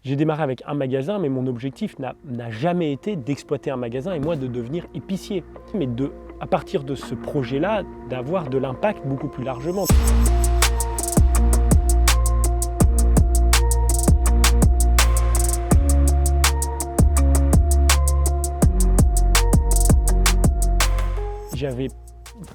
J'ai démarré avec un magasin, mais mon objectif n'a jamais été d'exploiter un magasin et moi de devenir épicier. Mais à partir de ce projet-là, d'avoir de l'impact beaucoup plus largement. J'avais,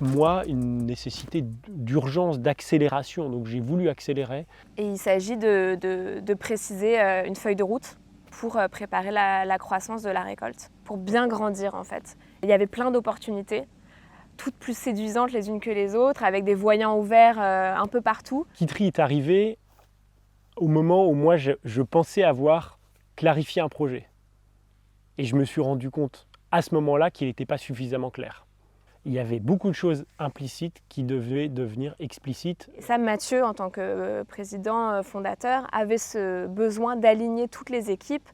moi, une nécessité d'urgence, d'accélération, donc j'ai voulu accélérer. Et il s'agit de préciser une feuille de route pour préparer la croissance de la récolte, pour bien grandir en fait. Il y avait plein d'opportunités, toutes plus séduisantes les unes que les autres, avec des voyants ouverts un peu partout. Kitry est arrivé au moment où moi je pensais avoir clarifié un projet. Et je me suis rendu compte à ce moment-là qu'il n'était pas suffisamment clair. Il y avait beaucoup de choses implicites qui devaient devenir explicites. Et ça, Mathieu, en tant que président fondateur, avait ce besoin d'aligner toutes les équipes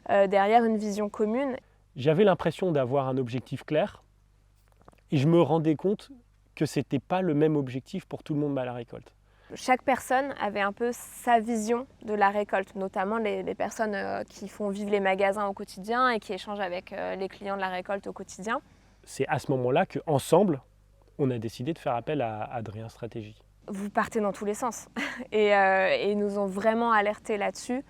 derrière une vision commune. J'avais l'impression d'avoir un objectif clair et je me rendais compte que ce n'était pas le même objectif pour tout le monde à la récolte. Chaque personne avait un peu sa vision de la récolte, notamment les personnes qui font vivre les magasins au quotidien et qui échangent avec les clients de la récolte au quotidien. C'est à ce moment-là qu'ensemble, on a décidé de faire appel à Adrien Stratégie. Vous partez dans tous les sens et ils nous ont vraiment alertés là-dessus.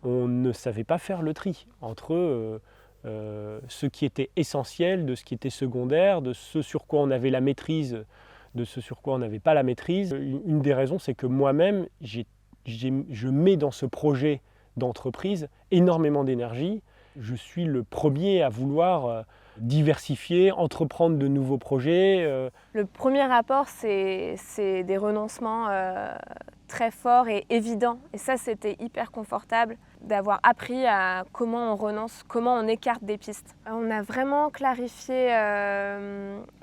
On ne savait pas faire le tri entre ce qui était essentiel, de ce qui était secondaire, de ce sur quoi on avait la maîtrise, de ce sur quoi on n'avait pas la maîtrise. Une des raisons, c'est que moi-même, je mets dans ce projet d'entreprise énormément d'énergie. Je suis le premier à vouloir diversifier, entreprendre de nouveaux projets. Le premier rapport, c'est des renoncements très forts et évidents. Et ça, c'était hyper confortable d'avoir appris à comment on renonce, comment on écarte des pistes. On a vraiment clarifié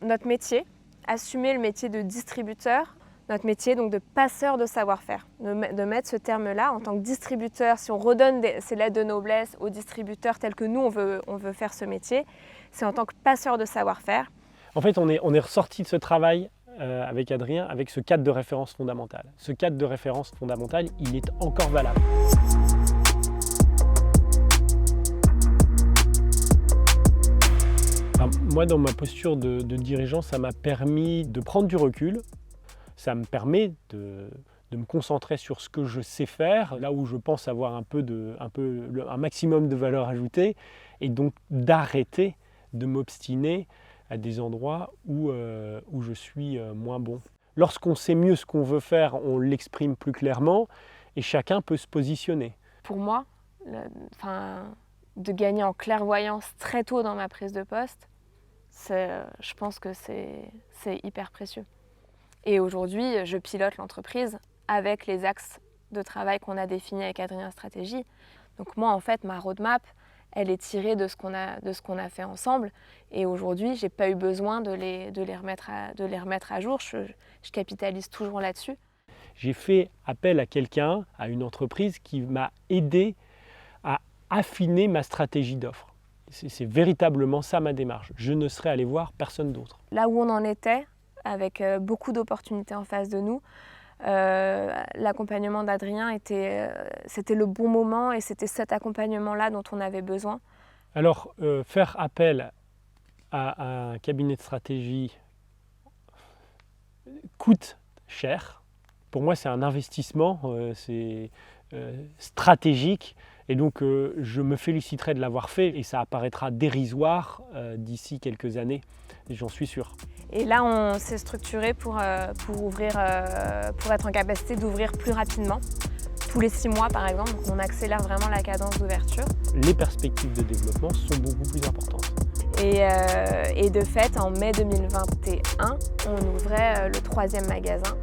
notre métier, assumé le métier de distributeur, notre métier donc de passeur de savoir-faire, de mettre ce terme-là en tant que distributeur. Si on redonne ces lettres de noblesse aux distributeurs tels que nous, on veut faire ce métier, c'est en tant que passeur de savoir-faire. En fait, on est ressorti de ce travail avec Adrien avec ce cadre de référence fondamentale. Ce cadre de référence fondamentale, il est encore valable. Enfin, moi, dans ma posture de dirigeant, ça m'a permis de prendre du recul. Ça me permet de me concentrer sur ce que je sais faire, là où je pense avoir un maximum de valeur ajoutée, et donc d'arrêter de m'obstiner à des endroits où je suis moins bon. Lorsqu'on sait mieux ce qu'on veut faire, on l'exprime plus clairement et chacun peut se positionner. Pour moi, de gagner en clairvoyance très tôt dans ma prise de poste, je pense que c'est hyper précieux. Et aujourd'hui, je pilote l'entreprise avec les axes de travail qu'on a définis avec Adrien Stratégie. Donc moi, en fait, ma roadmap, elle est tirée de ce qu'on a fait ensemble. Et aujourd'hui, je n'ai pas eu besoin de les remettre à jour. Je capitalise toujours là-dessus. J'ai fait appel à quelqu'un, à une entreprise qui m'a aidé à affiner ma stratégie d'offre. C'est véritablement ça ma démarche. Je ne serais allé voir personne d'autre. Là où on en était, avec beaucoup d'opportunités en face de nous, l'accompagnement d'Adrien c'était le bon moment et c'était cet accompagnement-là dont on avait besoin. Alors, faire appel à un cabinet de stratégie coûte cher. Pour moi, c'est un investissement, c'est stratégique. Et donc, je me féliciterai de l'avoir fait et ça apparaîtra dérisoire d'ici quelques années, j'en suis sûr. Et là, on s'est structuré pour être en capacité d'ouvrir plus rapidement, tous les 6 mois par exemple. Donc on accélère vraiment la cadence d'ouverture. Les perspectives de développement sont beaucoup plus importantes. Et de fait, en mai 2021, on ouvrait le 3e magasin